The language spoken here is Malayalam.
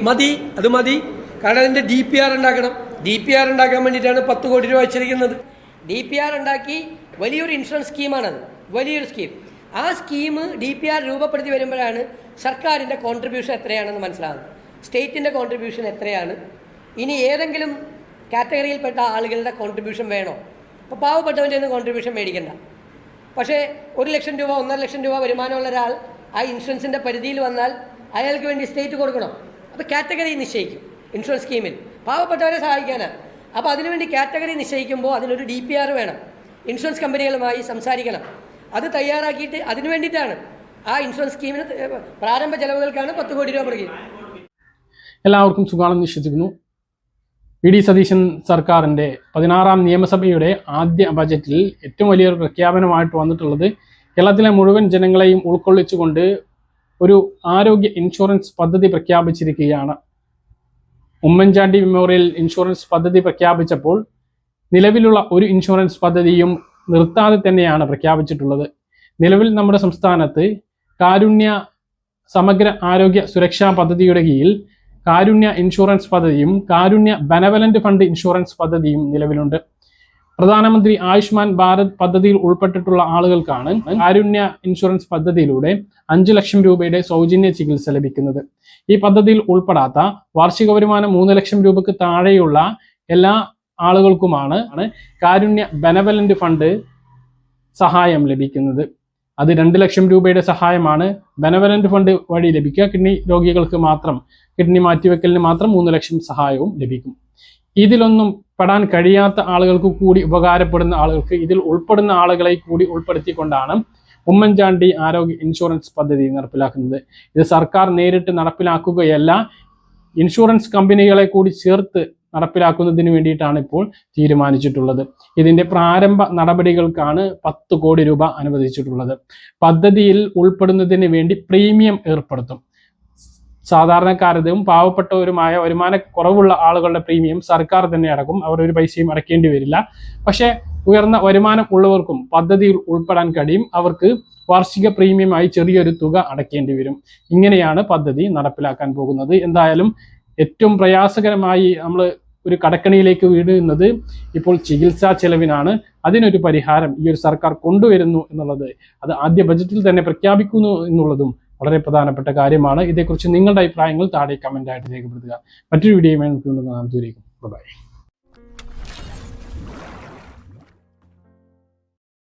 മതി, അത് മതി. കാരണം അതിൻ്റെ DPR ഉണ്ടാക്കണം. DPR ഉണ്ടാക്കാൻ വേണ്ടിയിട്ടാണ് 10 കോടി രൂപ വെച്ചിരിക്കുന്നത്. DPR ഉണ്ടാക്കി വലിയൊരു ഇൻഷുറൻസ് സ്കീമാണത്, വലിയൊരു സ്കീം. ആ സ്കീം DPR രൂപപ്പെടുത്തി വരുമ്പോഴാണ് സർക്കാരിൻ്റെ കോൺട്രിബ്യൂഷൻ എത്രയാണെന്ന് മനസ്സിലാകുന്നത്, സ്റ്റേറ്റിൻ്റെ കോൺട്രിബ്യൂഷൻ എത്രയാണ്, ഇനി ഏതെങ്കിലും കാറ്റഗറിയിൽപ്പെട്ട ആളുകളുടെ കോൺട്രിബ്യൂഷൻ വേണോ. ഇപ്പോൾ പാവപ്പെട്ടവൻ്റെ നിന്ന് കോൺട്രിബ്യൂഷൻ മേടിക്കണ്ട. പക്ഷേ 1 ലക്ഷം രൂപ 1.5 ലക്ഷം രൂപ വരുമാനമുള്ള ഒരാൾ ആ ഇൻഷുറൻസിൻ്റെ പരിധിയിൽ വന്നാൽ അയാൾക്ക് വേണ്ടി സ്റ്റേറ്റ് കൊടുക്കണം. അപ്പോൾ കാറ്റഗറി നിശ്ചയിക്കും ഇൻഷുറൻസ് സ്കീമിൽ, പാവപ്പെട്ടവരെ സഹായിക്കാനാണ്. അപ്പോൾ അതിനുവേണ്ടി കാറ്റഗറി നിശ്ചയിക്കുമ്പോൾ അതിനൊരു DPR വേണം. ഇൻഷുറൻസ് കമ്പനികളുമായി സംസാരിക്കണം. അത് തയ്യാറാക്കിയിട്ട് അതിനു വേണ്ടിയിട്ടാണ് ആ ഇൻഷുറൻസ് സ്കീമിന് പ്രാരംഭ ചെലവുകൾക്കാണ് 10 കോടി രൂപ മുടക്കിയത്. എല്ലാവർക്കും സുഖാണെന്ന് വിശ്വസിക്കുന്നു. VD സതീശൻ സർക്കാരിൻ്റെ 16ാം നിയമസഭയുടെ ആദ്യ ബജറ്റിൽ ഏറ്റവും വലിയൊരു പ്രഖ്യാപനമായിട്ട് വന്നിട്ടുള്ളത് കേരളത്തിലെ മുഴുവൻ ജനങ്ങളെയും ഉൾക്കൊള്ളിച്ചുകൊണ്ട് ഒരു ആരോഗ്യ ഇൻഷുറൻസ് പദ്ധതി പ്രഖ്യാപിച്ചിരിക്കുകയാണ്. ഉമ്മൻചാണ്ടി മെമ്മോറിയൽ ഇൻഷുറൻസ് പദ്ധതി പ്രഖ്യാപിച്ചപ്പോൾ നിലവിലുള്ള ഒരു ഇൻഷുറൻസ് പദ്ധതിയും നിർത്താതെ തന്നെയാണ് പ്രഖ്യാപിച്ചിട്ടുള്ളത്. നിലവിൽ നമ്മുടെ സംസ്ഥാനത്ത് കാരുണ്യ സമഗ്ര ആരോഗ്യ സുരക്ഷാ പദ്ധതിയുടെ കീഴിൽ കാരുണ്യ ഇൻഷുറൻസ് പദ്ധതിയും കാരുണ്യ ബെനവലന്റ് ഫണ്ട് ഇൻഷുറൻസ് പദ്ധതിയും നിലവിലുണ്ട്. പ്രധാനമന്ത്രി ആയുഷ്മാൻ ഭാരത് പദ്ധതിയിൽ ഉൾപ്പെട്ടിട്ടുള്ള ആളുകൾക്കാണ് കാരുണ്യ ഇൻഷുറൻസ് പദ്ധതിയിലൂടെ 5 ലക്ഷം രൂപയുടെ സൗജന്യ ചികിത്സ ലഭിക്കുന്നത്. ഈ പദ്ധതിയിൽ ഉൾപ്പെടാത്ത വാർഷിക വരുമാനം 3 ലക്ഷം രൂപയ്ക്ക് താഴെയുള്ള എല്ലാ ആളുകൾക്കുമാണ് കാരുണ്യ ബെനവലന്റ് ഫണ്ട് സഹായം ലഭിക്കുന്നത്. അത് 2 ലക്ഷം രൂപയുടെ സഹായമാണ് ബെനവലന്റ് ഫണ്ട് വഴി ലഭിക്കുക. കിഡ്നി രോഗികൾക്ക് മാത്രം, കിഡ്നി മാറ്റിവെക്കലിന് മാത്രം 3 ലക്ഷം സഹായവും ലഭിക്കും. ഇതിലൊന്നും പെടാൻ കഴിയാത്ത ആളുകൾക്ക് കൂടി ഉപകാരപ്പെടുന്ന ആളുകൾക്ക്, ഇതിൽ ഉൾപ്പെടുന്ന ആളുകളെ കൂടി ഉൾപ്പെടുത്തിക്കൊണ്ടാണ് ഉമ്മൻചാണ്ടി ആരോഗ്യ ഇൻഷുറൻസ് പദ്ധതി നടപ്പിലാക്കുന്നത്. ഇത് സർക്കാർ നേരിട്ട് നടപ്പിലാക്കുകയല്ല, ഇൻഷുറൻസ് കമ്പനികളെ കൂടി ചേർത്ത് നടപ്പിലാക്കുന്നതിന് വേണ്ടിയിട്ടാണ് ഇപ്പോൾ തീരുമാനിച്ചിട്ടുള്ളത്. ഇതിൻ്റെ പ്രാരംഭ നടപടികൾക്കാണ് 10 കോടി രൂപ അനുവദിച്ചിട്ടുള്ളത്. പദ്ധതിയിൽ ഉൾപ്പെടുന്നതിന് വേണ്ടി പ്രീമിയം ഏർപ്പെടുത്തും. സാധാരണക്കാരതും പാവപ്പെട്ടവരുമായ വരുമാന കുറവുള്ള ആളുകളുടെ പ്രീമിയം സർക്കാർ തന്നെ അടക്കും. അവർ ഒരു പൈസയും അടയ്ക്കേണ്ടി വരില്ല. പക്ഷേ ഉയർന്ന വരുമാനം ഉള്ളവർക്കും പദ്ധതിയിൽ ഉൾപ്പെടാൻ കഴിയും. അവർക്ക് വാർഷിക പ്രീമിയമായി ചെറിയൊരു തുക അടയ്ക്കേണ്ടി വരും. ഇങ്ങനെയാണ് പദ്ധതി നടപ്പിലാക്കാൻ പോകുന്നത്. എന്തായാലും ഏറ്റവും പ്രയാസകരമായി നമ്മൾ ഒരു കടക്കണിയിലേക്ക് വീഴുന്നത് ഇപ്പോൾ ചികിത്സാ ചെലവിനാണ്. അതിനൊരു പരിഹാരം ഈ ഒരു സർക്കാർ കൊണ്ടുവരുന്നു എന്നുള്ളത്, അത് ആദ്യ ബജറ്റിൽ തന്നെ പ്രഖ്യാപിക്കുന്നു എന്നുള്ളതും വളരെ പ്രധാനപ്പെട്ട കാര്യമാണ്. ഇതേക്കുറിച്ച് നിങ്ങളുടെ അഭിപ്രായങ്ങൾ താഴെ കമൻ്റായിട്ട് രേഖപ്പെടുത്തുക. മറ്റൊരു വീഡിയോയുമായി നമുക്ക് വീണ്ടും കാണാം. ദൂരേക്കും ബൈ.